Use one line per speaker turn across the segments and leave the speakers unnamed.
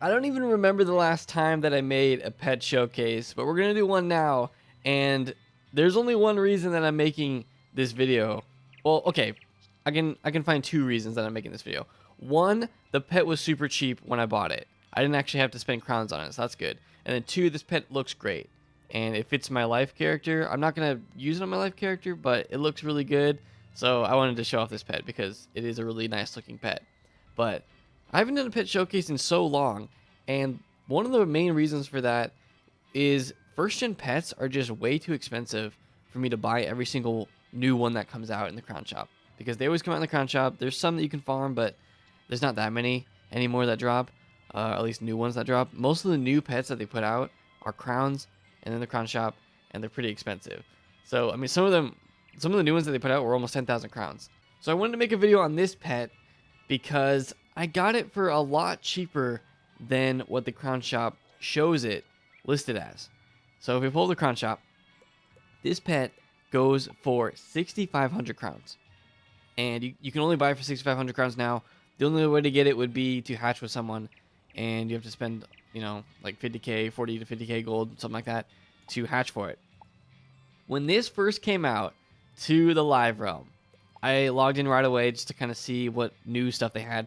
I don't even remember the last time that I made a pet showcase, but we're gonna do one now. And there's only one reason that I'm making this video. Well, okay, I can find two reasons that I'm making this video. One, the pet was super cheap when I bought it. I didn't actually have to spend crowns on it, so that's good. And then two, this pet looks great, and it fits my life character. I'm not gonna use it on my life character, but it looks really good. So I wanted to show off this pet because it is a really nice looking pet. But I haven't done a pet showcase in so long, and one of the main reasons for that is first gen pets are just way too expensive for me to buy every single new one that comes out in the crown shop, because they always come out in the crown shop. There's some that you can farm, but there's not that many anymore that drop, at least new ones that drop. Most of the new pets that they put out are crowns and then the crown shop, and they're pretty expensive. So I mean, some of the new ones that they put out were almost 10,000 crowns. So I wanted to make a video on this pet because I got it for a lot cheaper than what the crown shop shows it listed as. So if we pull the crown shop, this pet goes for 6,500 crowns. And you can only buy it for 6,500 crowns now. The only way to get it would be to hatch with someone, and you have to spend, you know, like 50k, 40 to 50k gold, something like that, to hatch for it. When this first came out to the live realm, I logged in right away just to kind of see what new stuff they had,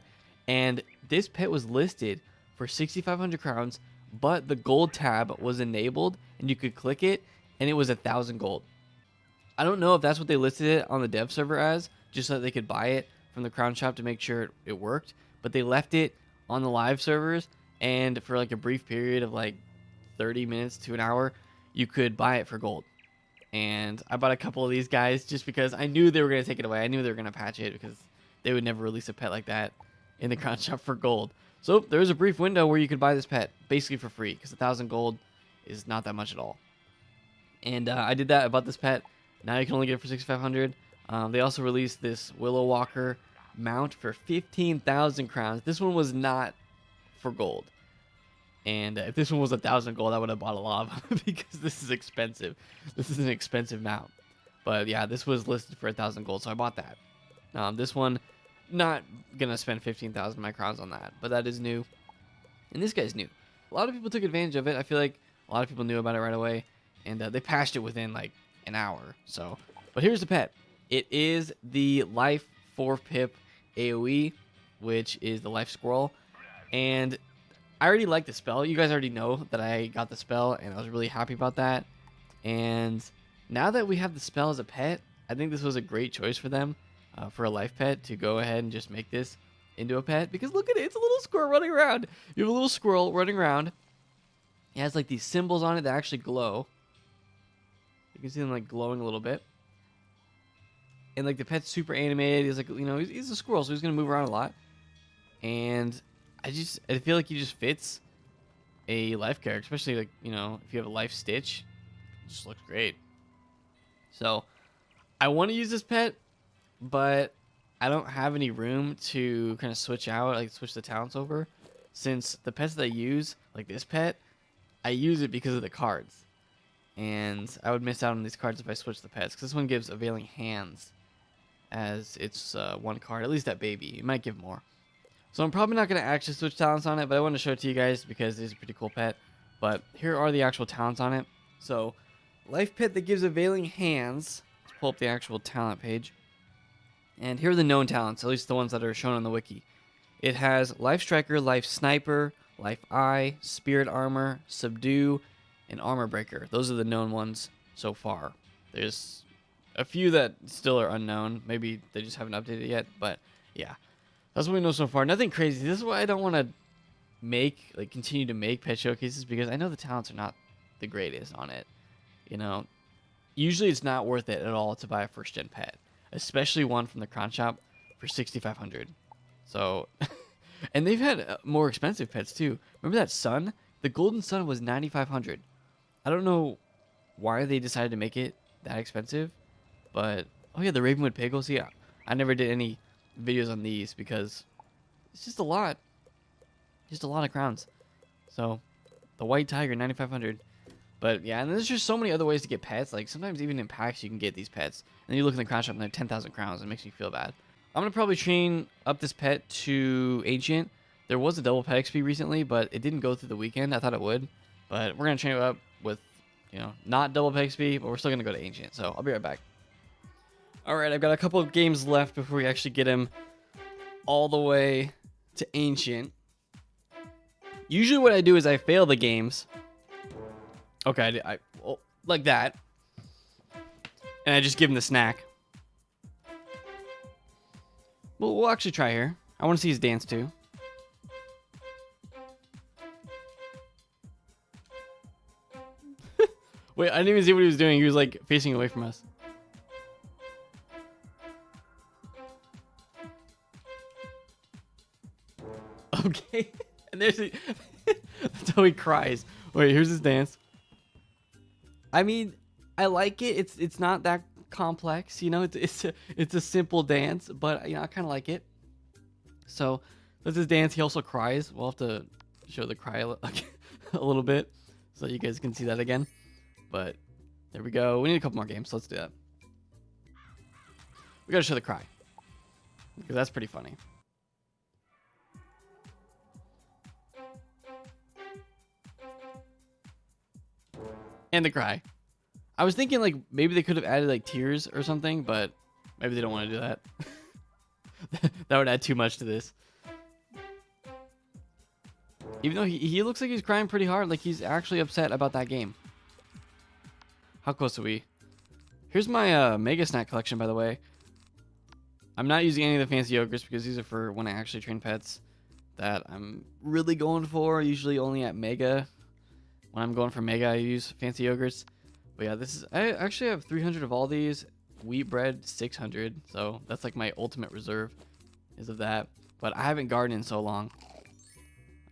and this pet was listed for 6,500 crowns, but the gold tab was enabled and you could click it and it was 1,000 gold. I don't know if that's what they listed it on the dev server as, just so that they could buy it from the crown shop to make sure it worked, but they left it on the live servers, and for like a brief period of like 30 minutes to an hour, you could buy it for gold. And I bought a couple of these guys just because I knew they were going to take it away. I knew they were going to patch it because they would never release a pet like that in the crown shop for gold. So there was a brief window where you could buy this pet basically for free, because 1,000 gold is not that much at all. And I did that. I bought this pet. Now you can only get it for 6,500. They also released this Willow Walker mount for 15,000 crowns. This one was not for gold. And if this one was 1,000 gold, I would have bought a lot of them because this is expensive. This is an expensive mount. But yeah, this was listed for 1,000 gold, so I bought that. This one, not gonna spend 15,000 of my crowns on that, but that is new. And this guy's new. A lot of people took advantage of it. I feel like a lot of people knew about it right away, and they patched it within like an hour. So, but here's the pet. It is the Life 4-pip AoE, which is the Life Squirrel, and I already like the spell. You guys already know that I got the spell, and I was really happy about that. And now that we have the spell as a pet, I think this was a great choice for them, for a life pet, to go ahead and just make this into a pet. Because look at it, it's a little squirrel running around. You have a little squirrel running around. It has like these symbols on it that actually glow. You can see them like glowing a little bit. And like the pet's super animated. He's like, you know, he's a squirrel, so he's gonna move around a lot. And I feel like he just fits a life character, especially like, you know, if you have a life stitch, it just looks great. So I want to use this pet, but I don't have any room to kind of switch out, like switch the talents over, since the pets that I use, like this pet, I use it because of the cards. And I would miss out on these cards if I switched the pets, because this one gives Availing Hands as its one card, at least that baby. It might give more. So I'm probably not going to actually switch talents on it, but I want to show it to you guys because it's a pretty cool pet. But here are the actual talents on it. So, life pet that gives Availing Hands. Let's pull up the actual talent page. And here are the known talents, at least the ones that are shown on the wiki. It has Life Striker, Life Sniper, Life Eye, Spirit Armor, Subdue, and Armor Breaker. Those are the known ones so far. There's a few that still are unknown. Maybe they just haven't updated it yet, but yeah. That's what we know so far. Nothing crazy. This is why I don't want to continue to make pet showcases, because I know the talents are not the greatest on it. You know, usually it's not worth it at all to buy a first gen pet, especially one from the crown shop for 6,500. So, and they've had more expensive pets too. Remember that sun? The golden sun was 9,500. I don't know why they decided to make it that expensive, but oh yeah, the Ravenwood Piggles. Yeah, I never did any videos on these because it's just a lot of crowns. So the white tiger, 9,500. But yeah, and there's just so many other ways to get pets. Like sometimes even in packs you can get these pets, and then you look in the crown shop and they're 10,000 crowns. It makes me feel bad. I'm gonna probably train up this pet to ancient, There was a double pet XP recently, but it didn't go through the weekend. I thought it would. But we're going to train it up with, you know, not double pet XP, but we're still going to go to Ancient. So I'll be right back. All right, I've got a couple of games left before we actually get him all the way to Ancient. Usually what I do is I fail the games. Okay, well, like that. And I just give him the snack. Well, we'll actually try here. I want to see his dance too. Wait, I didn't even see what he was doing. He was like facing away from us. Okay. And there's that's how he cries. Wait, here's his dance. I mean, I like it. It's not that complex, you know. It's a simple dance, but you know, I kind of like it. So that's his dance. He also cries. We'll have to show the cry a little bit so you guys can see that again. But there we go. We need a couple more games. So let's do that. We gotta show the cry because that's pretty funny. And the cry. I was thinking like maybe they could have added like tears or something, but maybe they don't want to do that. That would add too much to this. Even though he looks like he's crying pretty hard, like he's actually upset about that game. How close are we? Here's my Mega Snack collection, by the way. I'm not using any of the fancy yogurts because these are for when I actually train pets that I'm really going for. Usually only at Mega. When I'm going for Mega, I use fancy yogurts. But yeah, I actually have 300 of all these. Wheat bread, 600. So that's like my ultimate reserve is of that. But I haven't gardened in so long.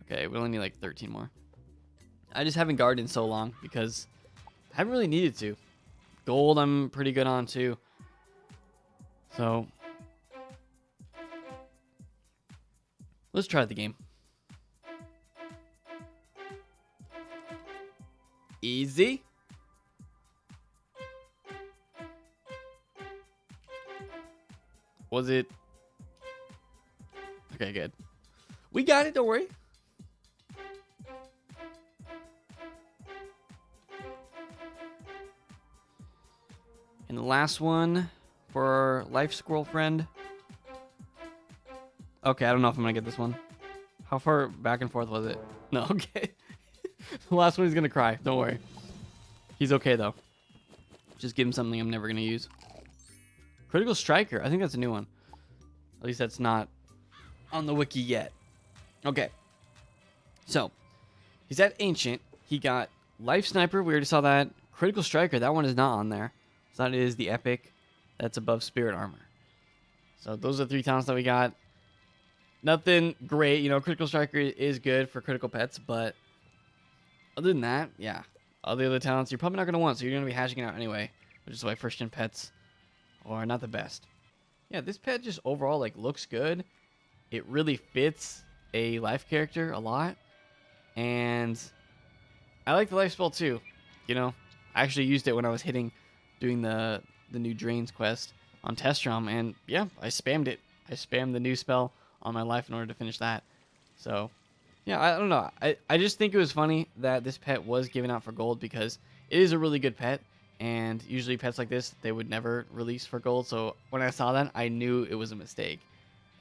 Okay, we only need like 13 more. I just haven't gardened so long because I haven't really needed to. Gold I'm pretty good on too. So let's try the game. Easy. Was it? Okay, good. We got it, don't worry. And the last one for our life squirrel friend. Okay, I don't know if I'm gonna get this one. How far back and forth was it? No, okay. The last one he's gonna cry. Don't worry. He's okay though. Just give him something I'm never gonna use. Critical Striker. I think that's a new one. At least that's not on the wiki yet. Okay. So he's at Ancient. He got Life Sniper. We already saw that. Critical Striker. That one is not on there. So that is the Epic. That's above Spirit Armor. So those are the 3 talents that we got. Nothing great. You know, Critical Striker is good for critical pets, but other than that, yeah. All the other talents you're probably not going to want, so you're going to be hashing it out anyway, which is why first-gen pets are not the best. Yeah, this pet just overall like looks good. It really fits a life character a lot, and I like the life spell too. You know, I actually used it when I was doing the new Drains quest on Testrom, and yeah, I spammed it. I spammed the new spell on my life in order to finish that. So yeah, I don't know. I just think it was funny that this pet was given out for gold because it is a really good pet. And usually pets like this, they would never release for gold. So when I saw that, I knew it was a mistake.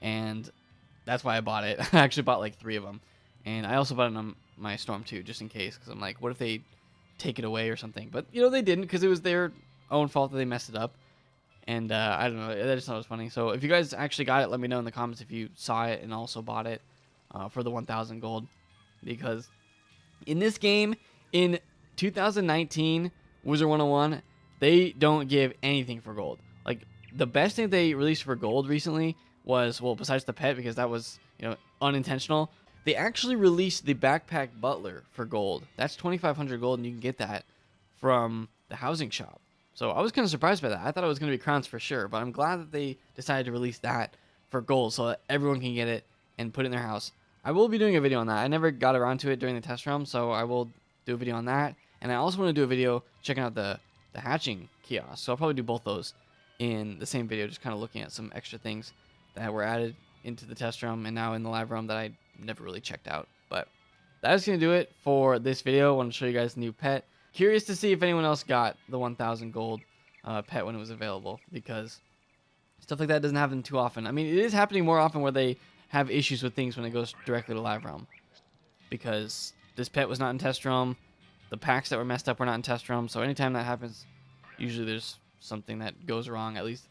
And that's why I bought it. I actually bought like 3 of them. And I also bought it on my Storm too, just in case. Because I'm like, what if they take it away or something? But, you know, they didn't because it was their own fault that they messed it up. And I don't know. I just thought it was funny. So if you guys actually got it, let me know in the comments if you saw it and also bought it for the 1,000 gold. Because in this game, in 2019... Wizard101, they don't give anything for gold. Like, the best thing they released for gold recently was, well, besides the pet, because that was, you know, unintentional, they actually released the Backpack Butler for gold. That's 2,500 gold, and you can get that from the housing shop. So I was kind of surprised by that. I thought it was going to be crowns for sure, but I'm glad that they decided to release that for gold so that everyone can get it and put it in their house. I will be doing a video on that. I never got around to it during the test realm, so I will do a video on that. And I also want to do a video checking out the hatching kiosk. So I'll probably do both those in the same video, just kind of looking at some extra things that were added into the test realm and now in the live realm that I never really checked out. But that's going to do it for this video. I want to show you guys the new pet. Curious to see if anyone else got the 1,000 gold pet when it was available, because stuff like that doesn't happen too often. I mean, it is happening more often where they have issues with things when it goes directly to live realm, because this pet was not in test realm. The packs that were messed up were not in test realm. So anytime that happens, usually there's something that goes wrong, at least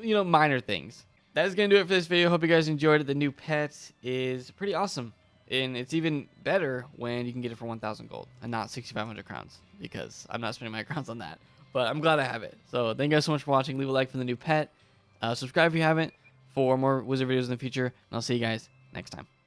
you know, minor things. That is going to do it for this video. Hope you guys enjoyed it. The new pet is pretty awesome. And it's even better when you can get it for 1,000 gold and not 6,500 crowns, because I'm not spending my crowns on that. But I'm glad I have it. So thank you guys so much for watching. Leave a like for the new pet. Subscribe if you haven't for more wizard videos in the future. And I'll see you guys next time.